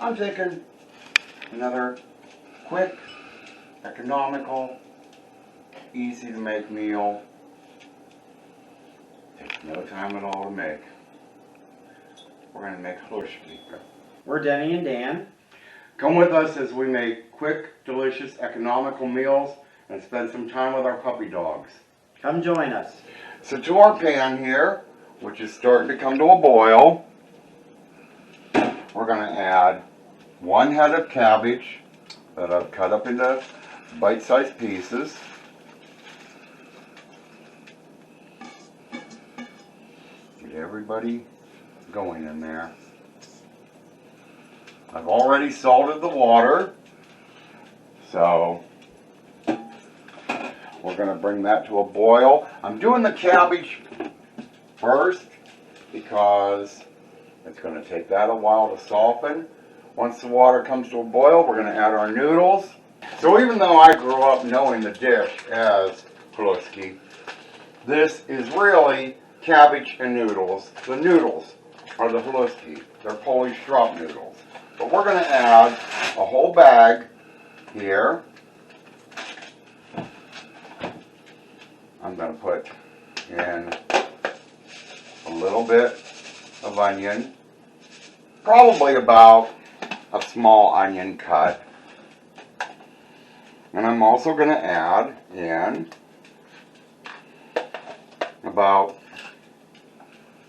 I'm thinking another quick, economical, easy to make meal. Takes no time at all to make. We're going to make Kluski. We're Denny and Dan. Come with us as we make quick, delicious, economical meals and spend some time with our puppy dogs. Come join us. So to our pan here, which is starting to come to a boil, we're going to add 1 head of cabbage that I've cut up into bite-sized pieces. Get everybody going in there. I've already salted the water, so we're going to bring that to a boil. I'm doing the cabbage first because it's going to take that a while to soften. Once the water comes to a boil, we're going to add our noodles. So even though I grew up knowing the dish as Kluski, this is really cabbage and noodles. The noodles are the Kluski. They're Polish strop noodles. But we're going to add a whole bag here. I'm going to put in a little bit of onion, probably about a small onion cut. And I'm also going to add in about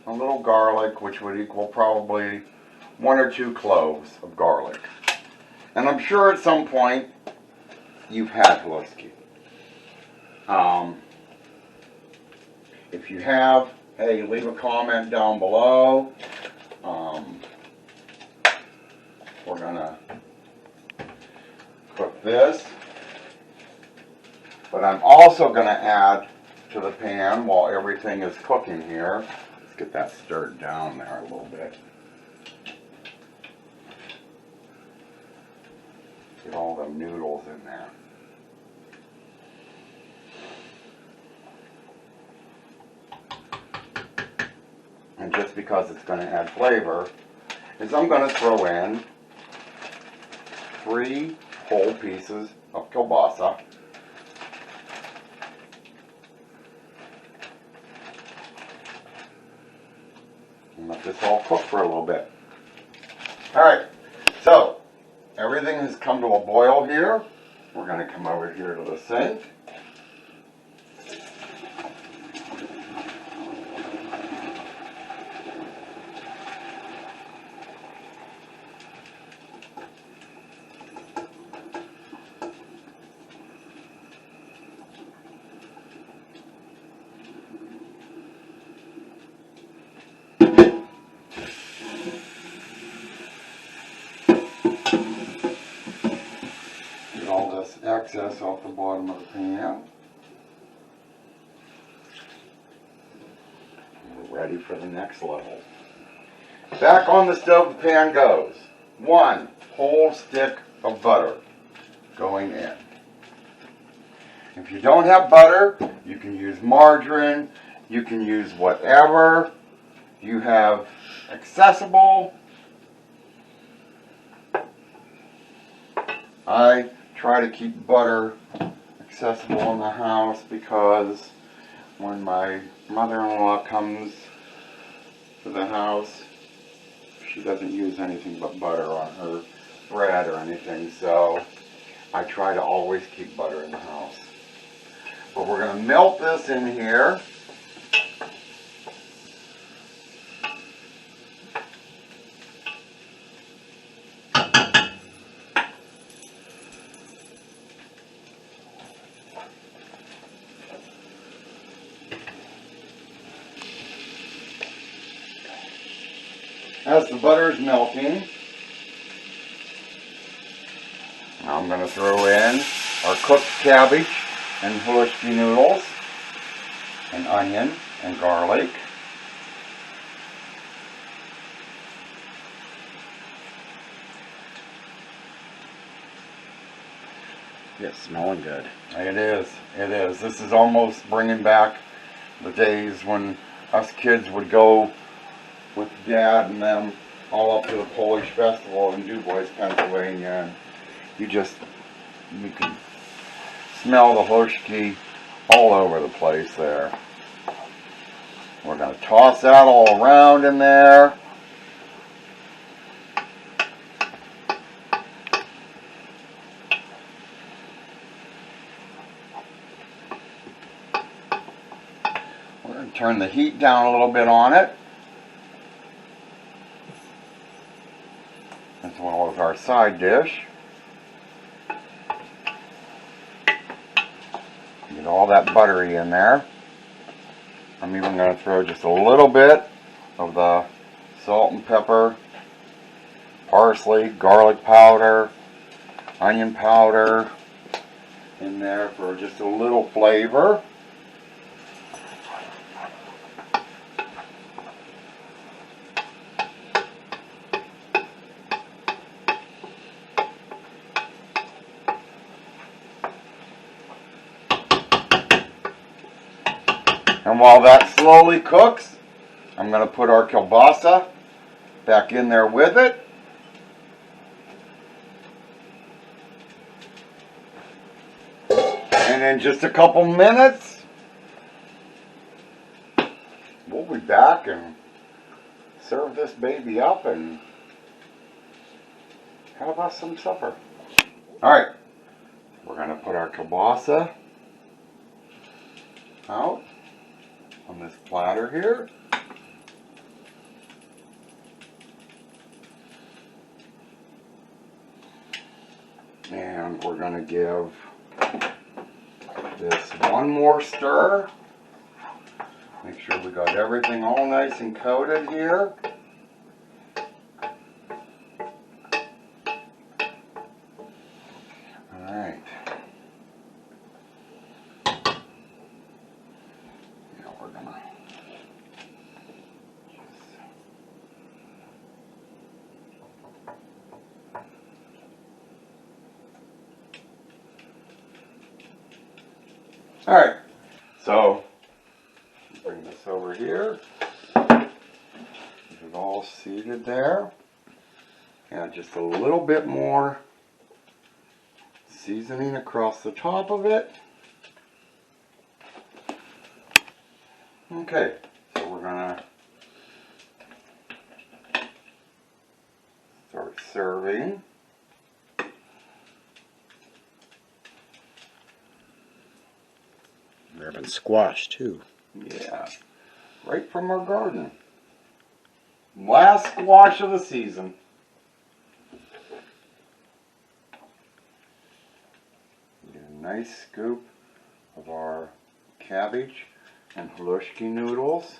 a little garlic, which would equal probably 1 or 2 cloves of garlic. And I'm sure at some point you've had Kluski. If you have, hey, leave a comment down below. We're gonna cook this, but I'm also gonna add to the pan while everything is cooking here. Let's get that stirred down there a little bit. Get all the noodles in there. And just because it's going to add flavor, is I'm going to throw in 3 whole pieces of kielbasa. And let this all cook for a little bit. Alright, so everything has come to a boil here. We're going to come over here to the sink. All this excess off the bottom of the pan. We're ready for the next level. Back on the stove the pan goes. 1 whole stick of butter going in. If you don't have butter, you can use margarine, you can use whatever you have accessible. I try to keep butter accessible in the house because when my mother-in-law comes to the house, she doesn't use anything but butter on her bread or anything, so I try to always keep butter in the house. But we're going to melt this in here. As the butter is melting, now I'm going to throw in our cooked cabbage and Kluski noodles and onion and garlic. It's smelling good. It is. It is. This is almost bringing back the days when us kids would go with Dad and them all up to the Polish Festival in DuBois, Pennsylvania. And you can smell the Kluski all over the place there. We're going to toss that all around in there. We're going to turn the heat down a little bit on it. That's one of our side dish. Get all that buttery in there. I'm even going to throw just a little bit of the salt and pepper, parsley, garlic powder, onion powder in there for just a little flavor. And while that slowly cooks, I'm going to put our kielbasa back in there with it. And in just a couple minutes, we'll be back and serve this baby up and have us some supper. Alright, we're going to put our kielbasa out on this platter here. And we're going to give this one more stir. Make sure we got everything all nice and coated here. Alright. Now we're going to Alright, so bring this over here. Get it all seated there. Add just a little bit more seasoning across the top of it. Okay, so we're gonna start serving. They're been squashed too. Yeah, right from our garden. Last squash of the season. Get a nice scoop of our cabbage and Kluski noodles.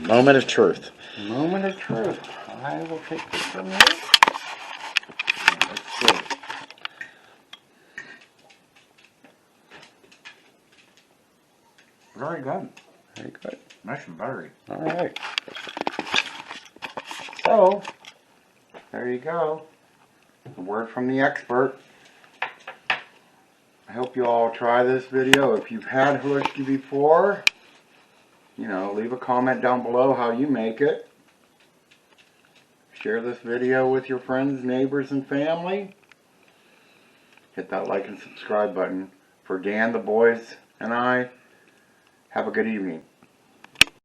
Moment of truth. Moment of truth. I will take this from you. Let's see. Very good. Very good. Nice and buttery. All right. So, there you go. A word from the expert. I hope you all try this video. If you've had Kluski before, you know, leave a comment down below how you make it. Share this video with your friends, neighbors, and family. Hit that like and subscribe button. For Dan, the boys, and I, have a good evening.